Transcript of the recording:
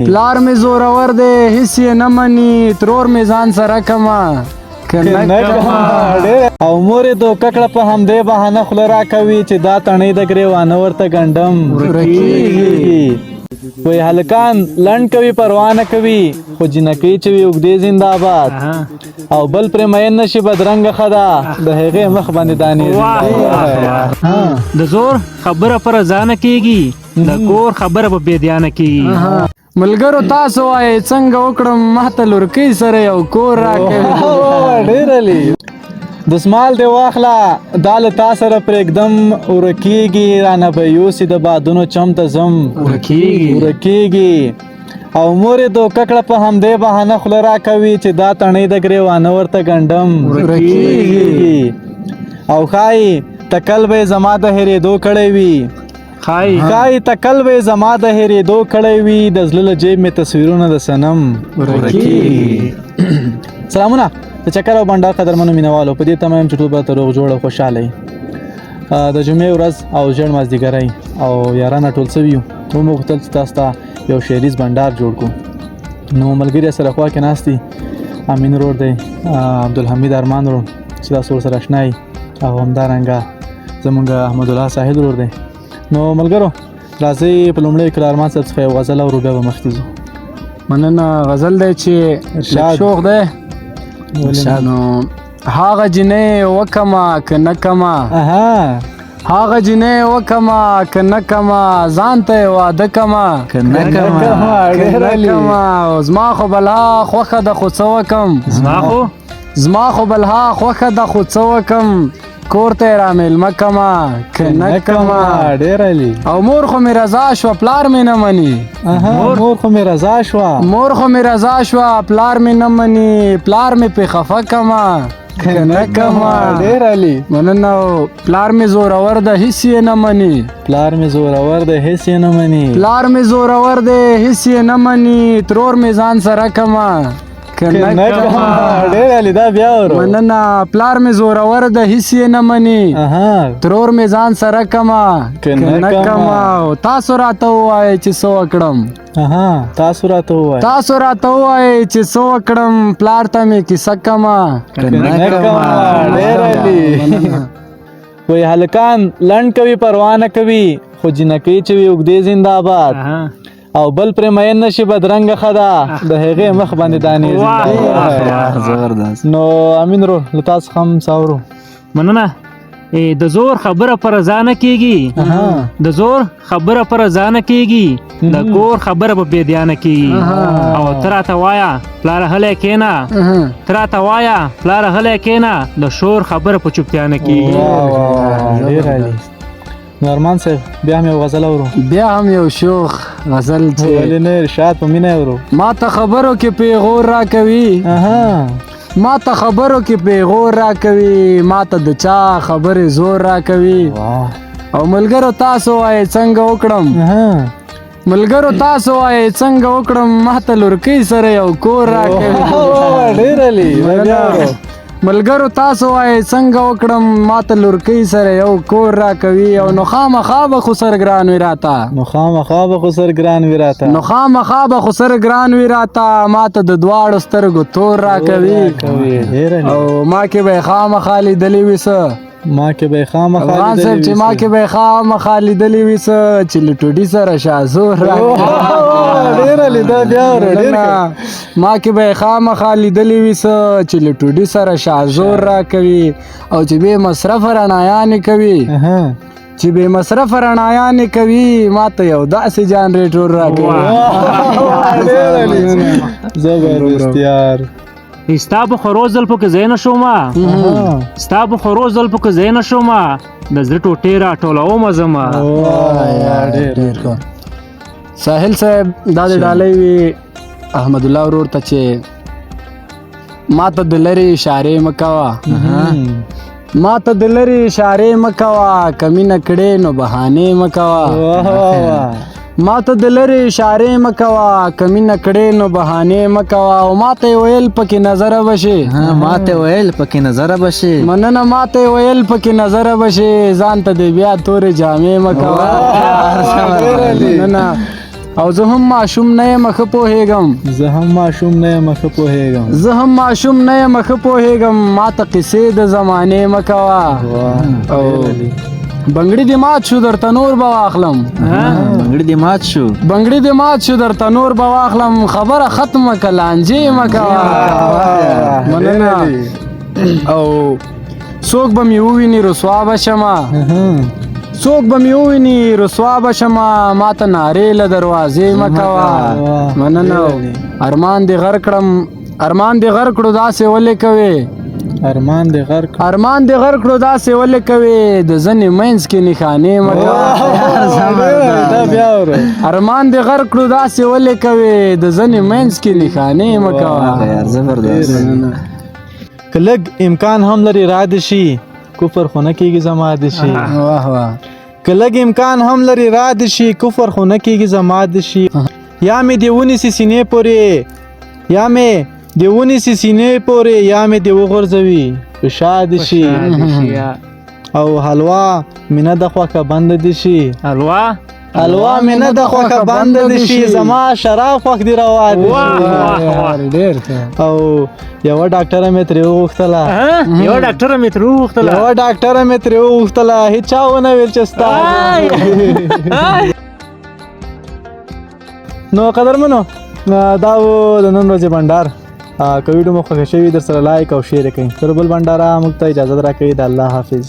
پلار می زورور دی هیڅ یې نه مني ترور می ځان سره کما او مور یې دوکه کړه په همدې بهانه خوله راکوي چې دا تڼۍ د ګریوانه ورته ګنډم ورکېږي. وی هلکان لنډ کوي پروا نه کوي خو جنکۍ چې وي اوږدې زنده‌باد او بل پرې مین نشي بدرنګه ښه د هغې مخ باندې دانې د زور خبره پر ځانه کېږي د کور خبره په بېدیانه کېږي. ملګرو تاسو وایئ څنګه وکړم ماته لورکۍ سره یو کور راکوي. ډېرلی دسمال دې واخله دا له تا سره پرېږدم ورکېږي رانه به یوسي د بادونو چم ته ځم ورکېږي. او مور یې دوکه کړه په همدې بهانه خوله راکوي چې دا تڼۍ د ګریوانه ورته ګنډم ورکېږي. او ښایي تکل به یې زما د هېرېدو کړی وي ښایي تکل به یې زما د هېرېدو کړی وي د زړه له جیب مې تصویرونه د صنم ورکېږي. سلامونه د چکر او بنډار قدرمنو مینوالو په دې تمه یم چې ټول به ته روغ جوړ او خوشحاله یې. د جمعې ورځ او ژیړ مازدیګری او یارانه ټول څه ویو ومو غوښتل چې تاسو ته یو شعریز بنډار جوړ کړو. نو ملګري سره خوا کې ناست دي امین ورور دی عبدالحمید ارمان ورور چې تاسو ورسره اشنا یې او همدارنګه زموږ احمدالله ساحل ورور دی. نو ملګرو راځئ په لومړیو کې له ارمان صاحب څخه یو غزل اورو بیا به مخکې ځو. مننه غزل دی چې شوق دی نو هغه جنۍ وکما که نه کما هغه جنۍ وکما که نه کما ځان ته یې واده کما که نه کما زما خو بلها خوښه ده خو څه وکم زما خو بلها خوښه ده خو څه وکم کور ته یې را میلمه کما که نه کما. او مور خو مې رضا شوه پلار مې نه مني مور خو مې رضا شوه پلار مې نه مني پلار مې پې خفه کما که نه کما. مننه پلار مې زورور ده هیڅ یې نه مني پلار مې زورور دی هیڅ یې نه مني ترور مې ځان سره کما مننه پلار مې زورور ده هیڅ یې نه مني ترور مې ځان سره کما که نه کما. تاسو راته ووایئ چې څه وکړم تاسو راته ووایئ چې څه وکړم پلار ته مې کیسه کما که نه کما. وی هلکان لنډ کوي پروا نه کوي خو جنکۍ چې وي اوږدې زنده‌باد او بل پرې مین نشي بدرنګه ښه د هغې مخ باندې دانې زبردست. نو امین ورور له تا څخه هم څه اورو. مننه د زور خبره پر ځانه کېږي د کور خبره په بېدیانه کېږي. او ته راته وایه پلاره هلی کېنه د شور خبره په چوپتیانه کېږي. نو ارمان صاحب بیا هم یو غزل اورو. بیا هم یو شوخ غزل چې ولې نه ارشاد په مینه اورو. ما ته خبرو کې پیغور راکوي ما ته د چا خبرې زور راکوي. او ملګرو تاسو وایئ څنګه وکړم ماته لورکۍ سره یو کور راکوي. ملګرو تاسو وایئ څنګه وکړم ماته لورکۍ سره یو کور راکوي. او نو خامخا به خو سر ګران وي راته ماته د دواړو سترګو تور راکوي. او ما کې به خامخا لیدلي وي څه افغان صاحب چې ما کې به خامخا لیدلي وي څه چې له ټوډي سره شازور راکوي. ما کې به خامخا لیدلي وي څه چې له ټوډي سره شازور راکوي. او چې بې مصرف رڼایانې کوي ما ته یو داسې جانریټور راکوي. زبردست یار. ستا په خورو زلفو کې ځای نه شومه د زړه ټوټې را ټولومه زما. ساحل صاحب دا د ډالۍ وي احمدالله ورور ته چې ما ته د لرې اشارې مه کوه کمینه کړې نو بهانې مه کوه ما ته د لرې اشارې مه کوه کمینه کړې نو بهانې مه کوه. او ما ته یې ویل پکې نظره بشي مننه ما ته یې ویل پکې نظره بشي ځان ته دې بیا تورې جامې مه کوه. مننه او زه هم ماشوم نه یم ښه پوهېږم زه هم ماشوم نه یم ښه پوهېږم زه هم ماشوم نه یم ښه پوهېږم ما ته قصې د زمانې مه کوه او بنګړي دې مات شو درته نور به واخلم بنګړي دې مات شو بنګړي دې مات شو درته نور به واخلم خبره ختمه که لانجې مه کوه مننه او څوک به مې وویني رسوا به شمه څوک به مې وویني رسوا به شمه ما ته نارې له دروازې مه کوه مننه ارمان دې غر کړم ارمان دې غر کړو داسې ولې کوې ارمان دې غر کړو داسې ولې کوې د زنې منځ کې نښانې مه کوه ارمان دې غر کړو داسې ولې کوې د زنې منځ کې نښانې مه کوه که لږ امکان هم لري را دې شي کفر خو نه کېږي زما دې شي واه واه که لږ امکان هم لري را دې شي کفر خو نه کېږي زما دې شي یا مې دې ونیسي سینې پورې یا مې دې ونیسي سینې پورې یا مې دې وغورځوي په شا دې شي او حلوا مینه د خوښه بنده دې شي حلوا مینه د خوښه بنده دې شي زما شراب خوښ دې روا دې شي او یوه ډاکټره مې ترې وغوښتله هېچا ونه ویل چې ستا نو قدرمنو دا و د نن ورځې بنډار که ویډیو مو خوښه شوي در سره لایک او شیر کړئ تر بل بنډاره موږ ته اجازه راکوي د الله حافظ